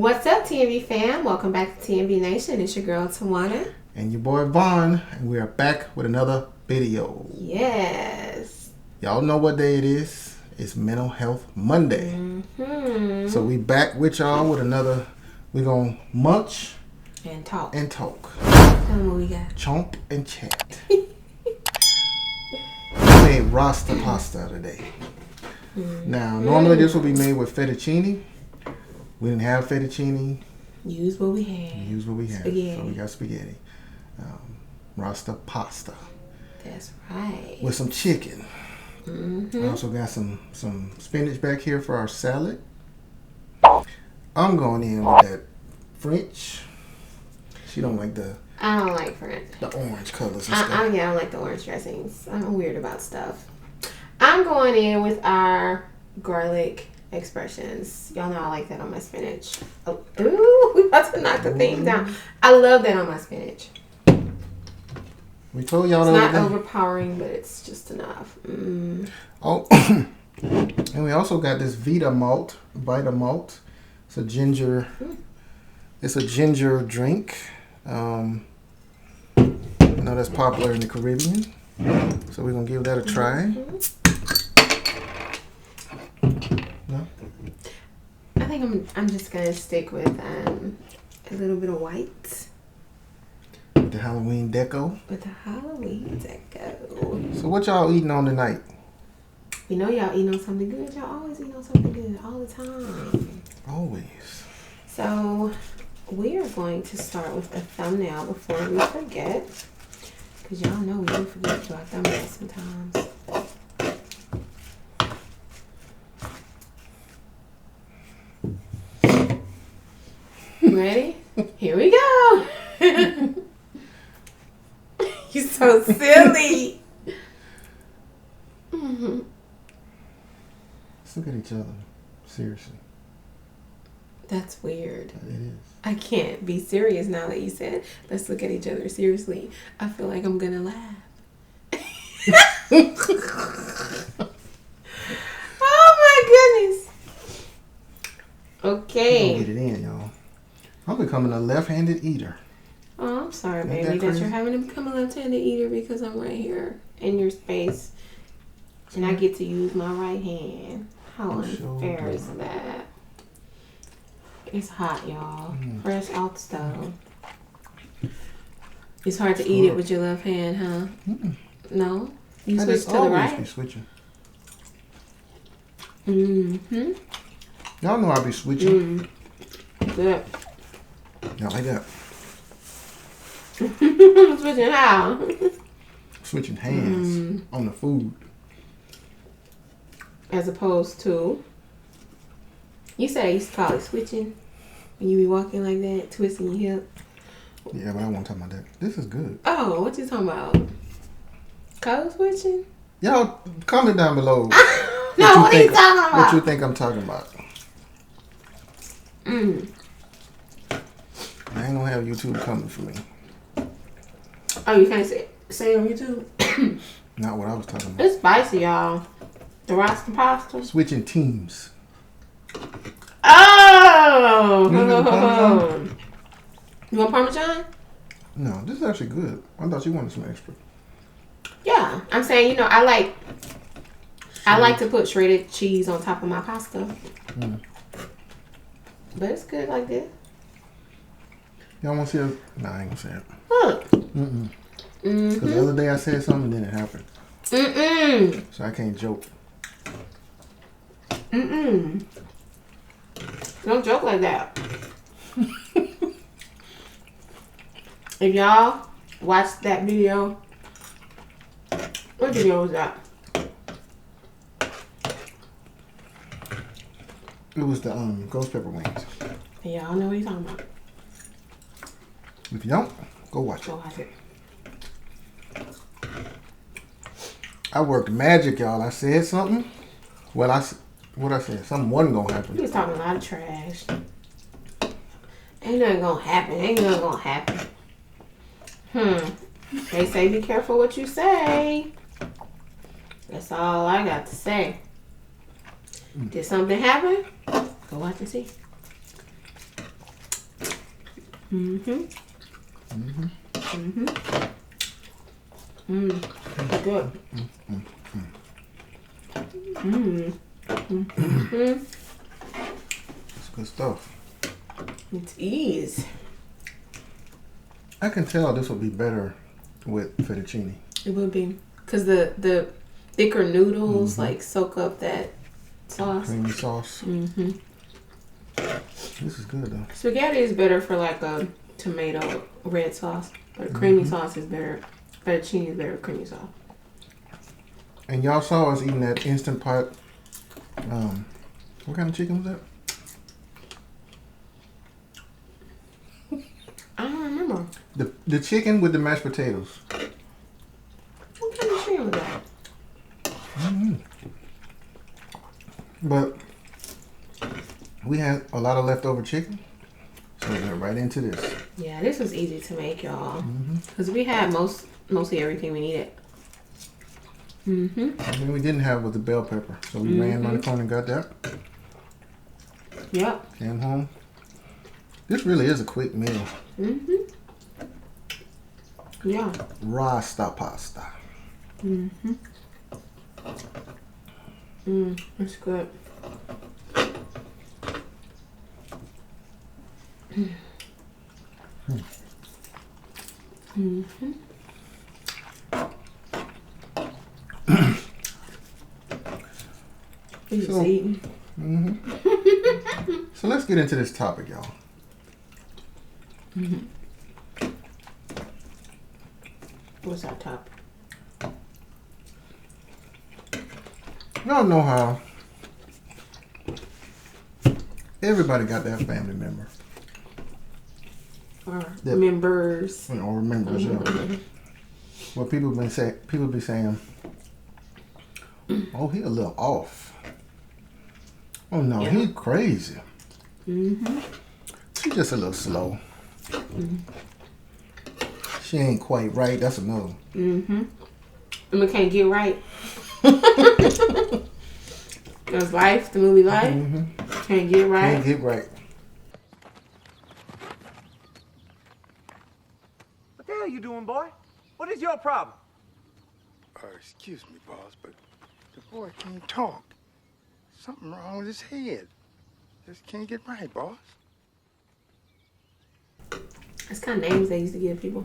What's up, T&V fam? Welcome back to T&V Nation. It's your girl, Tawana. And your boy, Vaughn. And we are back with another video. Yes. Y'all know what day it is. It's Mental Health Monday. Mm-hmm. So we back with y'all with another, we gonna munch. And talk. Tell them what we got. Chomp and chat. We made Rasta pasta today. Now, normally this will be made with fettuccine. We didn't have fettuccine. Use what we had. Spaghetti. So we got spaghetti. Rasta pasta. That's right. With some chicken. Mm-hmm. I also got some spinach back here for our salad. I'm going in with that French. She don't like I don't like French. The orange colors and I stuff. don't like the orange dressings. I'm weird about stuff. I'm going in with our garlic expressions. Y'all know I like that on my spinach. Oh, ooh, we about to knock the thing down. I love that on my spinach. We told y'all it's that. Not overpowering, but it's just enough. Oh, and we also got this Vita malt. It's a ginger. It's a ginger drink. I know that's popular in the Caribbean, so we're gonna give that a try. No? I think I'm just gonna stick with a little bit of white. With the Halloween deco. So what y'all eating on tonight? You know y'all eating on something good. Y'all always eat on something good all the time. Always. So we are going to start with the thumbnail before we forget. Because y'all know we do forget to do our thumbnails sometimes. Ready? Here we go. You're so silly. Let's look at each other. Seriously. That's weird. It is. I can't be serious now that you said, let's look at each other seriously. I feel like I'm going to laugh. Oh, my goodness. Okay. We're gonna get it in, y'all. I'm becoming a left-handed eater. Oh, I'm sorry, baby, that you're having to become a left-handed eater because I'm right here in your space. And I get to use my right hand. How unfair is that? It's hot, y'all. Fresh off the stove. It's hard to eat it with your left hand, huh? No? You switch to the right? Be switching. Mm-hmm. Y'all know I be switching. Good. Y'all like that? Switching how? Switching hands on the food. As opposed to, you said I used to call it switching when you be walking like that, twisting your hip. Yeah, but I won't talk about that. This is good. Oh, what you talking about? Code switching? Y'all comment down below. What are you talking about? What you think I'm talking about? I ain't gonna have YouTube coming for me. Oh, you can't say on YouTube? Not what I was talking about. It's spicy, y'all. The Rasta pasta. Switching teams. Oh! You want Parmesan? No, this is actually good. I thought you wanted some extra. Yeah, I'm saying, I like to put shredded cheese on top of my pasta. But it's good like this. Y'all want to see it? Nah, I ain't gonna say it. Look. Because the other day I said something, then it happened. So I can't joke. Don't joke like that. If y'all watched that video, what video was that? It was the ghost pepper wings. Y'all know what he's talking about. If you don't, go watch it. Go watch it. I worked magic, y'all. I said something. What I said? Something wasn't gonna happen. He was talking a lot of trash. Ain't nothing gonna happen. They say be careful what you say. That's all I got to say. Did something happen? Go watch and see. Mhm. Mhm. Mhm. Mmm. That's good. Mmm. Mm-hmm. That's good stuff. It's ease. I can tell this will be better with fettuccine. It would be. Because the thicker noodles like soak up that sauce. Creamy sauce. Mm-hmm. This is good though. Spaghetti is better for like a tomato red sauce. But creamy sauce is better. Fettuccine is better with creamy sauce. And y'all saw us eating that Instant Pot. What kind of chicken was that? I don't remember. The chicken with the mashed potatoes. What kind of chicken was that? But we had a lot of leftover chicken, so we went right into this. Yeah, this was easy to make, y'all. Because we had mostly everything we needed. And then we didn't have was the bell pepper, so we ran around the corner and got that. Yep. Came home. This really is a quick meal. Yeah. Rasta pasta. It's good. So, so let's get into this topic, y'all. What's our topic? Y'all know how everybody got that family member. Or members. Or remembers, yeah. Well, people be saying, oh, he a little off. Oh no, he crazy. She just a little slow. She ain't quite right. That's another. And we can't get right. Because Life, the movie Life, can't get right. Can't get right. What the hell are you doing, boy? What is your problem? Excuse me, boss, but the boy can't talk. Something wrong with his head. Just can't get right, boss. That's kind of names they used to give people.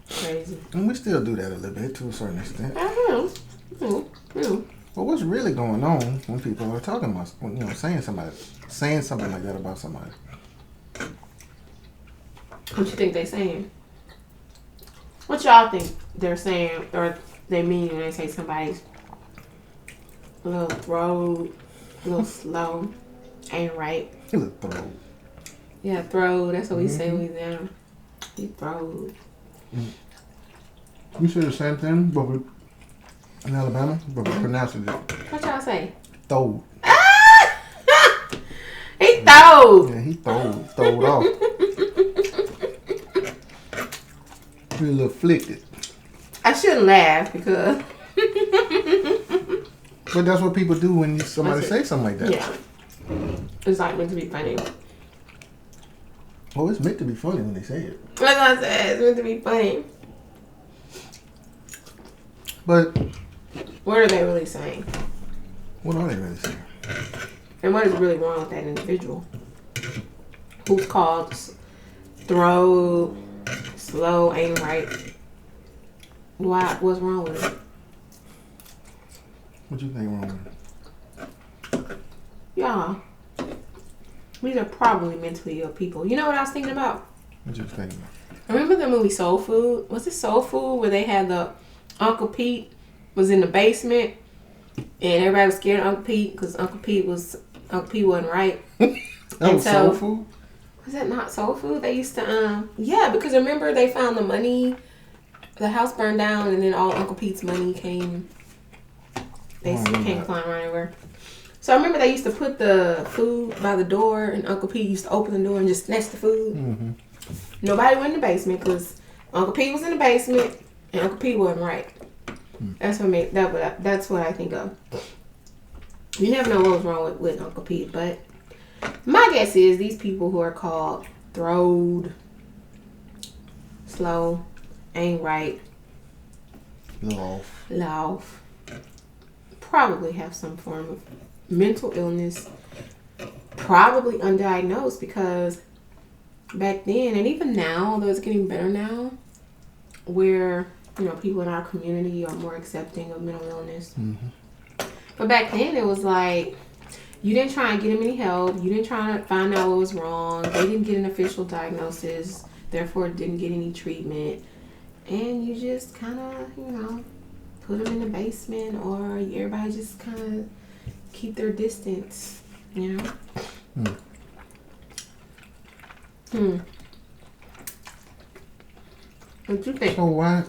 Crazy. And we still do that a little bit to a certain extent. I know. But what's really going on when people are talking about, saying something like that about somebody? What you think they saying? What y'all think they're saying or they mean when they say somebody's a little throat, a little slow, ain't right? A little throat. Yeah, throat. That's what we say when we down. He throat. We say the same thing, but in Alabama, but we pronounce it. What y'all say? Throat. He throat. Yeah, he throwed off. He a little afflicted. I shouldn't laugh because. But that's what people do when somebody say something like that. Yeah. It's like meant to be funny. Oh, it's meant to be funny when they say it. That's what I said. It's meant to be funny. But What are they really saying? what are they really saying? And what is really wrong with that individual? Who's called throat, slow, ain't right? Why? What's wrong with it? What you think wrong with it? Y'all, these are probably mentally ill people. You know what I was thinking about? What you thinking about? Remember the movie Soul Food? Was it Soul Food where they had the Uncle Pete was in the basement and everybody was scared of Uncle Pete because Uncle Pete wasn't right. That was Soul Food? Was that not Soul Food? They used to yeah, because remember they found the money, the house burned down and then all Uncle Pete's money came. They can't climb around anywhere. So I remember they used to put the food by the door and Uncle Pete used to open the door and just snatch the food. Nobody went in the basement because Uncle Pete was in the basement and Uncle Pete wasn't right. That's what I think of. You never know what was wrong with Uncle Pete, but my guess is these people who are called throwed, slow, ain't right, little off, probably have some form of mental illness, probably undiagnosed, because back then, and even now, although it's getting better now, where, you know, people in our community are more accepting of mental illness. But back then, it was like, you didn't try and get him any help. You didn't try to find out what was wrong. They didn't get an official diagnosis, therefore didn't get any treatment. And you just kind of, you know, put them in the basement, or everybody just kind of keep their distance, you know? What you think? So why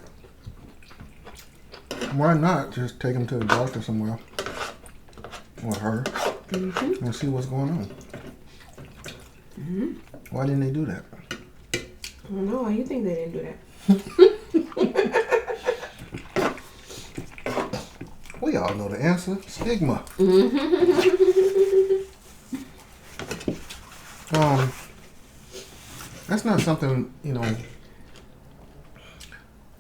not just take him to the doctor somewhere, or her, and see what's going on? Why didn't they do that? I don't know. Why you think they didn't do that? We all know the answer. Stigma. That's not something, you know,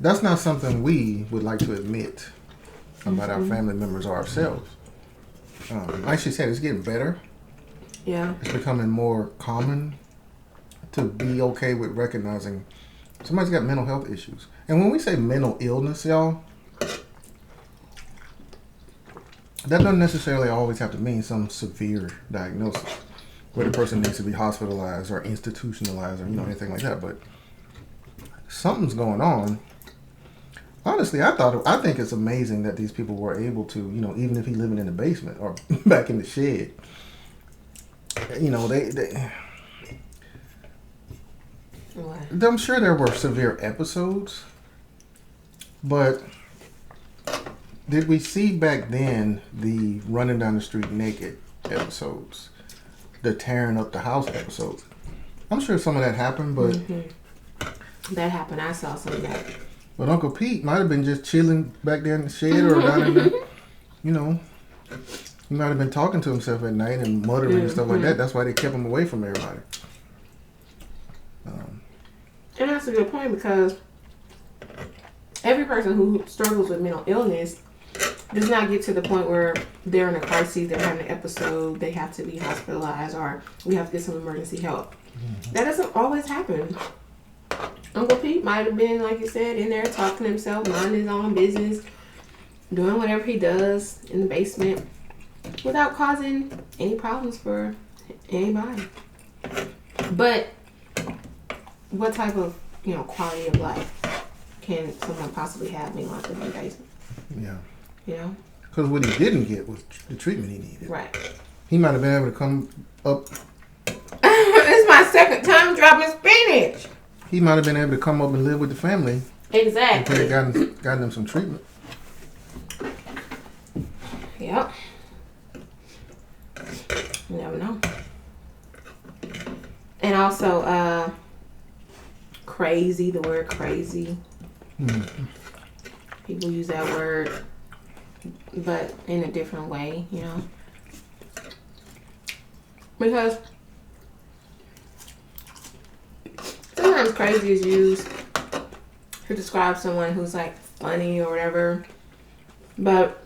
that's not something we would like to admit about our family members or ourselves. Like she said, it's getting better. Yeah. It's becoming more common to be okay with recognizing somebody's got mental health issues. And when we say mental illness, y'all, that doesn't necessarily always have to mean some severe diagnosis where the person needs to be hospitalized or institutionalized or, you know, anything like that. But something's going on. Honestly, I think it's amazing that these people were able to, you know, even if he's living in the basement or back in the shed, you know, I'm sure there were severe episodes, but did we see back then the running down the street naked episodes, the tearing up the house episodes? I'm sure some of that happened, but that happened. I saw some of that. But Uncle Pete might have been just chilling back there in the shed or down in the, you know, he might have been talking to himself at night and muttering and stuff like that. That's why they kept him away from everybody. And that's a good point, because every person who struggles with mental illness does not get to the point where they're in a crisis, they're having an episode, they have to be hospitalized, or we have to get some emergency help. That doesn't always happen. Uncle Pete might have been, like you said, in there talking to himself, minding his own business, doing whatever he does in the basement without causing any problems for anybody. But what type of, you know, quality of life can someone possibly have being locked in the basement? Yeah. You know? Because what he didn't get was the treatment he needed. Right. He might have been able to come up. It's my second time dropping spinach. He might have been able to come up and live with the family. Exactly. If they had gotten him some treatment. Yep. You never know. And also, crazy, the word crazy. People use that word, but in a different way, you know. Because sometimes crazy is used to describe someone who's like funny or whatever. But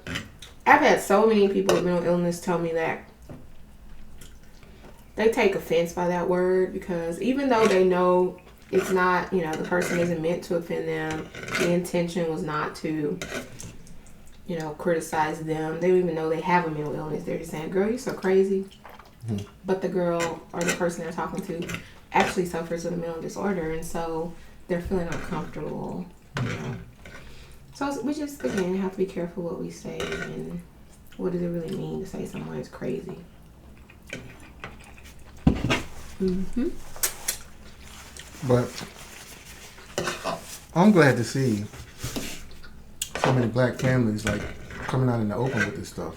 I've had so many people with mental illness tell me that they take offense by that word, because even though they know it's not, you know, the person isn't meant to offend them, the intention was not to, you know, criticize them. They don't even know they have a mental illness. They're just saying, girl, you're so crazy. But the girl or the person they're talking to actually suffers with a mental disorder, and so they're feeling uncomfortable. You know? So we just, again, have to be careful what we say, and what does it really mean to say someone is crazy. But I'm glad to see so many black families like coming out in the open with this stuff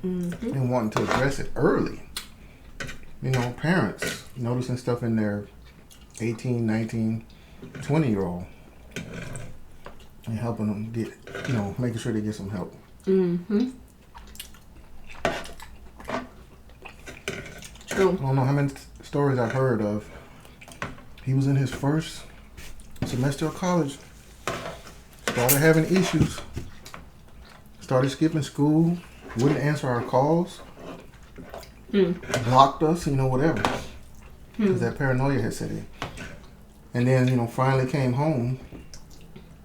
and wanting to address it early. You know, parents noticing stuff in their 18, 19, 20-year-old and helping them get, you know, making sure they get some help. True. I don't know how many stories I've heard of he was in his first semester of college. Started having issues. Started skipping school. Wouldn't answer our calls. Blocked us, whatever. Because that paranoia had set in. And then, finally came home.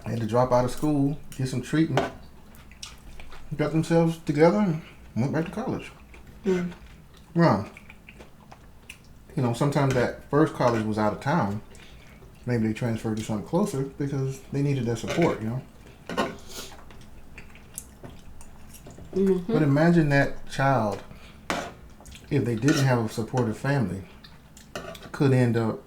Had to drop out of school, get some treatment. Got themselves together and went back to college. Well, sometimes that first college was out of town. Maybe they transferred to something closer because they needed that support, But imagine that child, if they didn't have a supportive family, could end up,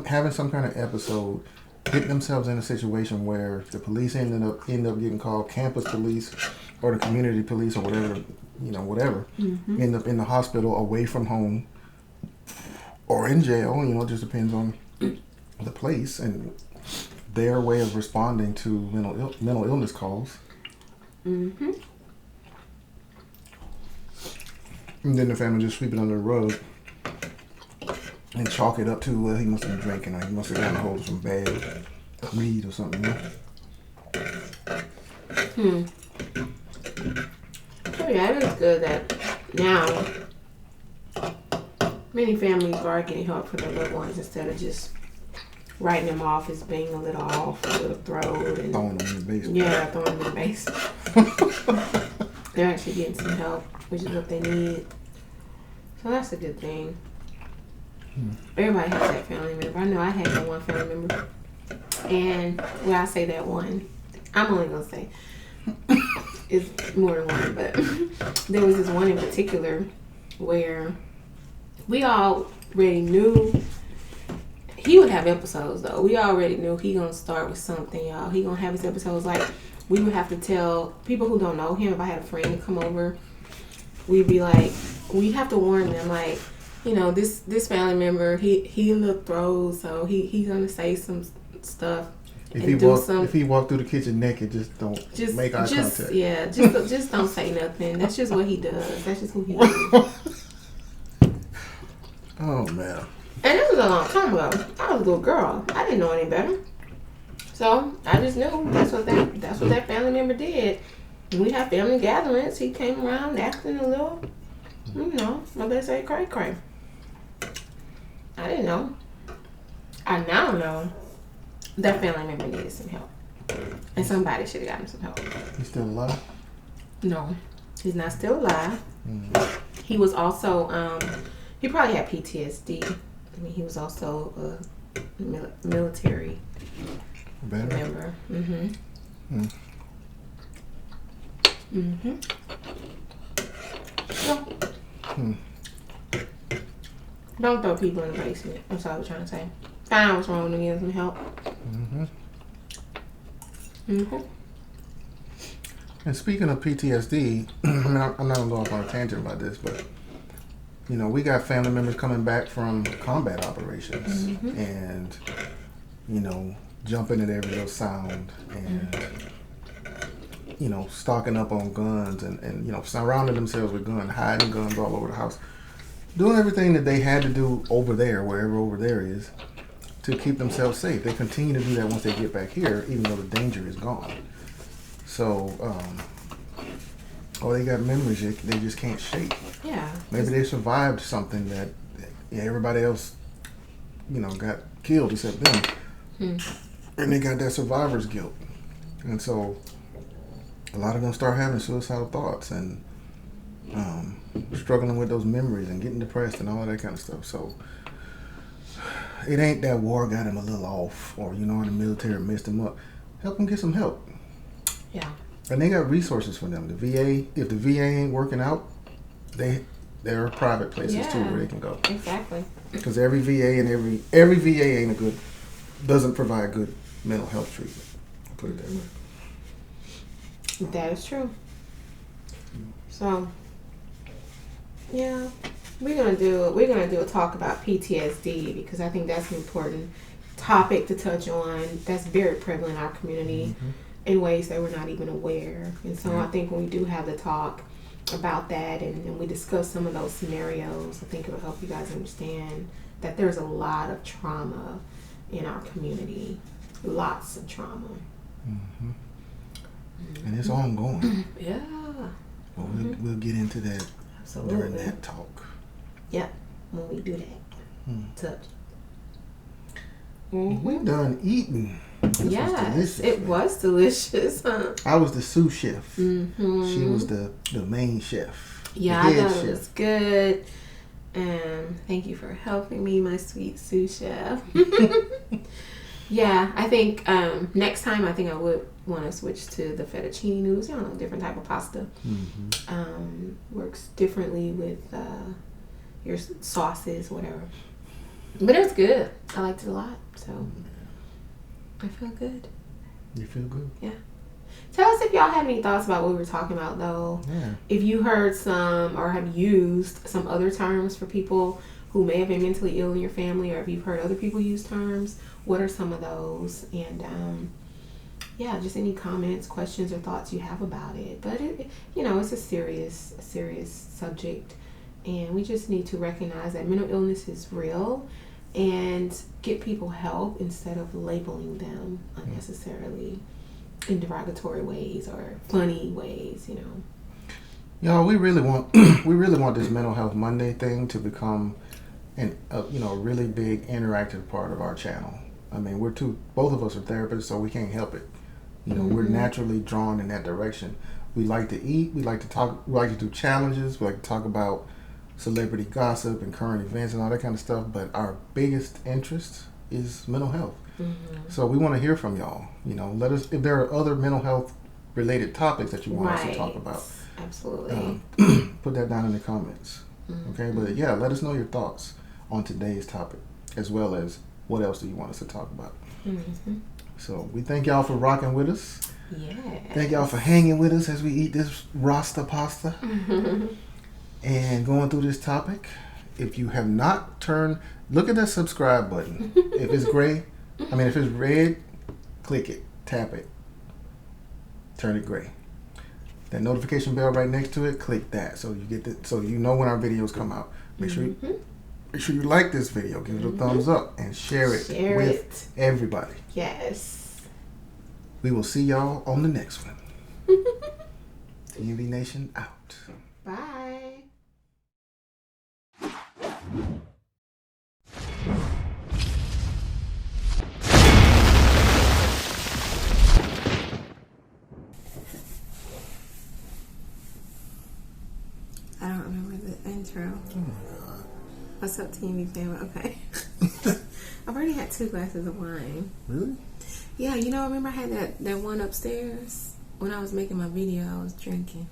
having some kind of episode, getting themselves in a situation where the police end up getting called, campus police or the community police or whatever, end up in the hospital away from home or in jail. It just depends on the place and their way of responding to mental illness calls. And then the family just sweep it under the rug and chalk it up to, well, he must have been drinking or he must have gotten a hold of some bad weed or something. So yeah, it is good that now many families are getting help for their little ones instead of just writing them off as being a little off, a little throat, and throwing them in the basement. Yeah, throwing them in the basement. They're actually getting some help, which is what they need. So that's a good thing. Everybody has that family member. I know I had that one family member. And when I say that one, I'm only going to say it's more than one, but there was this one in particular where we already knew he would have episodes, though. We already knew he going to start with something, y'all. He going to have his episodes. Like, we would have to tell people who don't know him, if I had a friend to come over, we'd be like, we have to warn them, like, this family member, he a little throw, so he's going to say some stuff. If he walked through the kitchen naked, just don't make eye contact. Yeah, just don't say nothing. That's just what he does. That's just who he is. Oh, man. And it was a long time ago. I was a little girl. I didn't know any better. So I just knew that's what that family member did. When we had family gatherings, he came around acting a little, what they say, cray. I didn't know. I now know that family member needed some help. And somebody should have gotten some help. He's still alive? No, he's not still alive. He was also, he probably had PTSD. I mean, he was also a military member. So, don't throw people in the basement. That's all I was trying to say. Find out what's wrong with them, get some help. And speaking of PTSD, I'm not going to go off on a tangent about this, but we got family members coming back from combat operations and, jumping at every little sound and, stocking up on guns and surrounding themselves with guns, hiding guns all over the house, doing everything that they had to do over there, wherever over there is, to keep themselves safe. They continue to do that once they get back here, even though the danger is gone. So, they got memories they just can't shake. Yeah. Maybe they survived something that everybody else, got killed except them. And they got that survivor's guilt. And so a lot of them start having suicidal thoughts and struggling with those memories and getting depressed and all of that kind of stuff. So it ain't that war got him a little off or, the military messed him up. Help them get some help. Yeah. And they got resources for them. The VA, if the VA ain't working out, there are private places too where they can go. Exactly. Because every VA and every VA doesn't provide good mental health treatment. I'll put it that way. That is true. So, yeah, we're gonna do a talk about PTSD because I think that's an important topic to touch on. That's very prevalent in our community in ways that we're not even aware. And so I think when we do have the talk about that and we discuss some of those scenarios, I think it'll help you guys understand that there's a lot of trauma in our community. Lots of trauma. Mm-hmm. And it's ongoing. Yeah. Well, we'll get into that during that talk. Yep, when we do that. Subject. We're done eating. Yes, it was delicious, huh? I was the sous chef. She was the main chef. Yeah, I thought it was good. And thank you for helping me, my sweet sous chef. Yeah, I think next time I think I would want to switch to the fettuccine noodles. You know, different type of pasta. Works differently with your sauces, whatever. But it was good. I liked it a lot. So I feel good. You feel good? Yeah. Tell us if y'all have any thoughts about what we were talking about, though. Yeah. If you heard some or have used some other terms for people who may have been mentally ill in your family, or if you've heard other people use terms, what are some of those? And yeah, just any comments, questions, or thoughts you have about it. But it's a serious subject, and we just need to recognize that mental illness is real and get people help instead of labeling them unnecessarily in derogatory ways or funny ways, Y'all, we really want this Mental Health Monday thing to become a really big interactive part of our channel. I mean, both of us are therapists, so we can't help it. We're naturally drawn in that direction. We like to eat, we like to talk, we like to do challenges, we like to talk about celebrity gossip and current events and all that kind of stuff, but our biggest interest is mental health. So we want to hear from y'all. Let us, if there are other mental health related topics that you want us to talk about. Absolutely. Put that down in the comments. Okay, but yeah, let us know your thoughts on today's topic, as well as what else do you want us to talk about. So we thank y'all for rocking with us. Yeah. Thank y'all for hanging with us as we eat this Rasta pasta and going through this topic. If you have not look at that subscribe button. If it's if it's red, click it, tap it, turn it gray. That notification bell right next to it, click that so you get so you know when our videos come out. Make sure you like this video, give it a thumbs up, and share it with everybody. Yes. We will see y'all on the next one. T&V Nation out. Bye. I don't remember the intro. Oh my God. What's up, T&V family? Okay. I've already had 2 glasses of wine. Really? Yeah, remember I had that one upstairs? When I was making my video, I was drinking.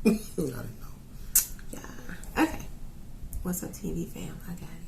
I didn't know. Yeah. Okay. What's up, T&V fam? I got it.